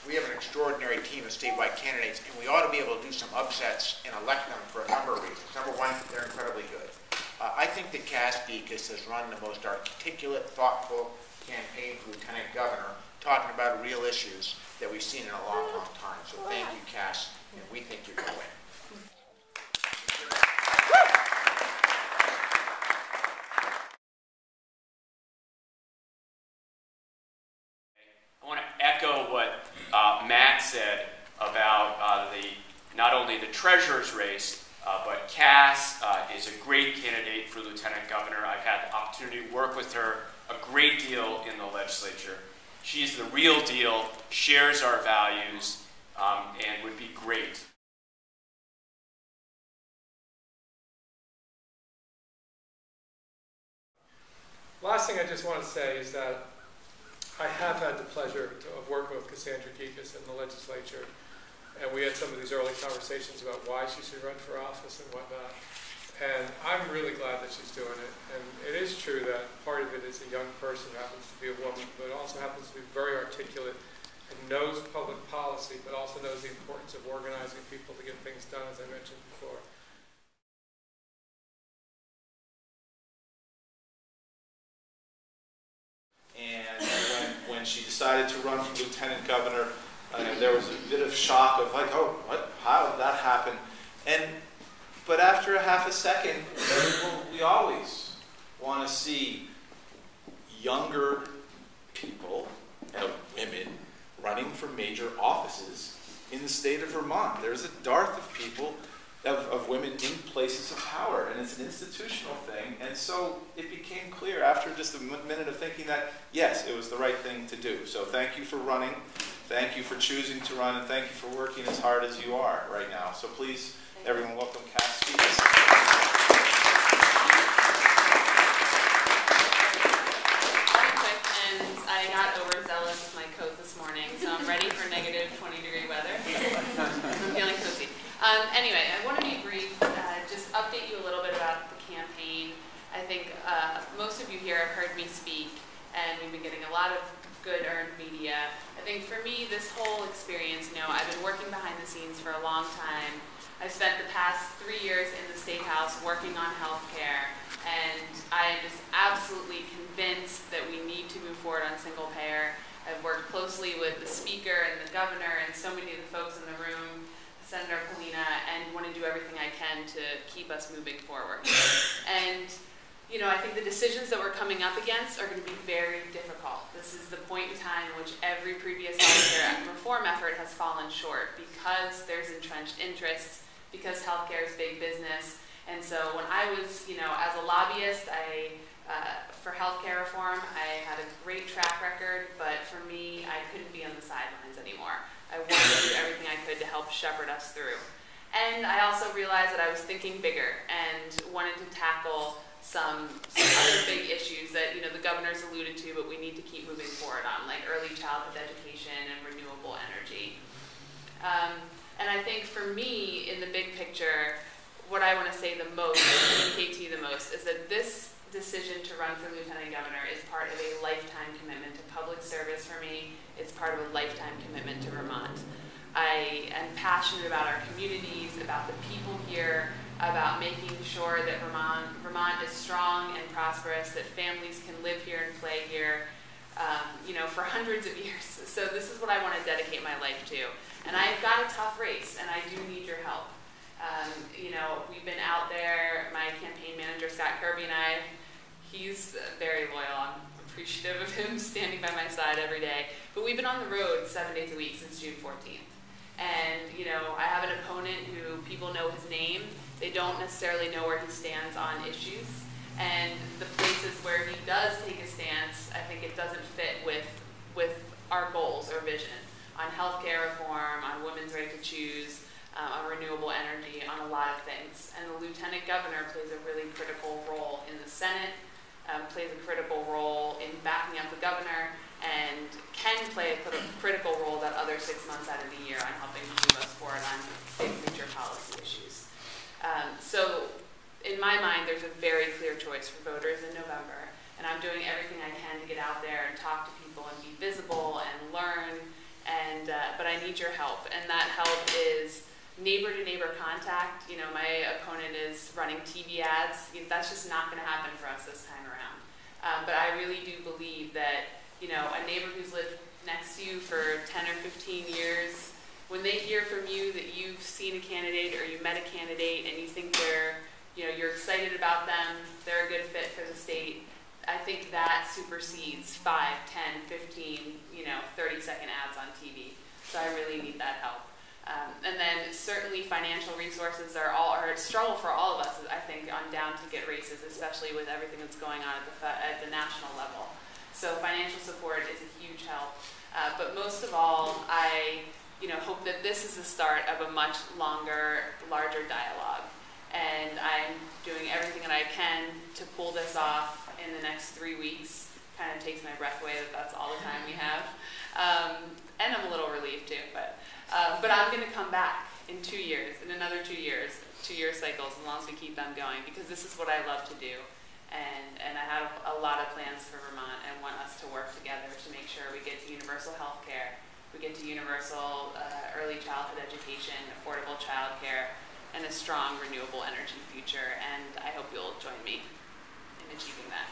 we have an extraordinary team of statewide candidates, and we ought to be able to do some upsets and elect them for a number of reasons. Number one, they're incredibly good. I think that Gekas has run the most articulate, thoughtful campaign for lieutenant governor, talking about real issues that we've seen in a long, long time. So thank you, Cass, and we think you're going to win. I want to echo what Matt said about not only the treasurer's race, but Cass is a great candidate for lieutenant governor. I've had the opportunity to work with her a great deal in the legislature. She's the real deal, shares our values, and would be great. Last thing I just want to say is that I have had the pleasure of working with Cassandra Gekas in the legislature, and we had some of these early conversations about why she should run for office and whatnot. And I'm really glad that she's doing it. And it is true that part of it is a young person who happens to be a woman, but also happens to be very articulate and knows public policy, but also knows the importance of organizing people to get things done, as I mentioned before. And when she decided to run for lieutenant governor, there was a bit of shock of like, oh, what? How did that happen? But after a half a second, we always want to see younger people, women, running for major offices in the state of Vermont. There's a dearth of people, of women in places of power, and it's an institutional thing. And so it became clear after just a minute of thinking that, yes, it was the right thing to do. So thank you for running, thank you for choosing to run, and thank you for working as hard as you are right now. So please, everyone, welcome Cass Gekas. I got overzealous with my coat this morning, so I'm ready for negative 20-degree weather. I'm feeling cozy. Anyway, I want to be brief, just update you a little bit about the campaign. I think most of you here have heard me speak, and we've been getting a lot of good earned media. I think for me, this whole experience, I've been working behind the scenes for a long time. I spent the past 3 years in the State House working on healthcare, and I am just absolutely convinced that we need to move forward on single payer. I've worked closely with the Speaker and the Governor and so many of the folks in the room, Senator Polina, and want to do everything I can to keep us moving forward. And I think the decisions that we're coming up against are going to be very difficult. This is the point in time in which every previous healthcare reform effort has fallen short because there's entrenched interests, because healthcare is big business. And so when I was, as a lobbyist, for healthcare reform, I had a great track record, but for me, I couldn't be on the sidelines anymore. I wanted to do everything I could to help shepherd us through. And I also realized that I was thinking bigger and wanted to tackle some other big issues that the governor's alluded to, but we need to keep moving forward on, like early childhood education and renewable energy. And I think for me, in the big picture, what I want to say the most, communicate to you the most, is that this decision to run for lieutenant governor is part of a lifetime commitment to public service for me. It's part of a lifetime commitment to Vermont. I am passionate about our communities, about the people here, about making sure that Vermont is strong and prosperous, that families can live here and play here, for hundreds of years. So this is what I want to dedicate my life to. And I've got a tough race, and I do need your help. We've been out there, my campaign manager, Scott Kirby, and I, he's very loyal. I'm appreciative of him standing by my side every day. But we've been on the road 7 days a week since June 14th. And, I have an opponent who people know his name. They don't necessarily know where he stands on issues. And the places where he does take a stance, I think it doesn't fit with our goals or vision on healthcare reform, on women's right to choose, on renewable energy, on a lot of things. And the lieutenant governor plays a really critical role in the Senate, plays a critical role in backing up the governor, and can play a critical role that other 6 months out of the year on helping move us forward on big picture policy issues. So in my mind, there's a very clear choice for voters in November, and I'm doing everything I can to get out there and talk to people and be visible and learn but I need your help, and that help is neighbor-to-neighbor contact. You know, my opponent is running TV ads. You know, that's just not going to happen for us this time around. But I really do believe that, you know, a neighbor who's lived next to you for 10 or 15 years, when they hear from you that you've seen a candidate or you met a candidate and you think you're excited about them, they're a good fit for the state, I think that supersedes 5, 10, 15, 30-second ads on TV. So I really need that help. And then certainly financial resources are a struggle for all of us, I think, on down-ticket races, especially with everything that's going on at the national level. So financial support is a huge help. But most of all, I hope that this is the start of a much longer, larger dialogue. And I'm doing everything that I can to pull this off in the next 3 weeks. Kind of takes my breath away that that's all the time we have. And I'm a little relieved too, but I'm going to come back in 2 years, in another 2 years, 2-year cycles, as long as we keep them going, because this is what I love to do. And I have a lot of plans for Vermont and want us to work together to make sure we get to universal health care, we get to universal early childhood education, affordable child care, and a strong renewable energy future. And I hope you'll join me in achieving that.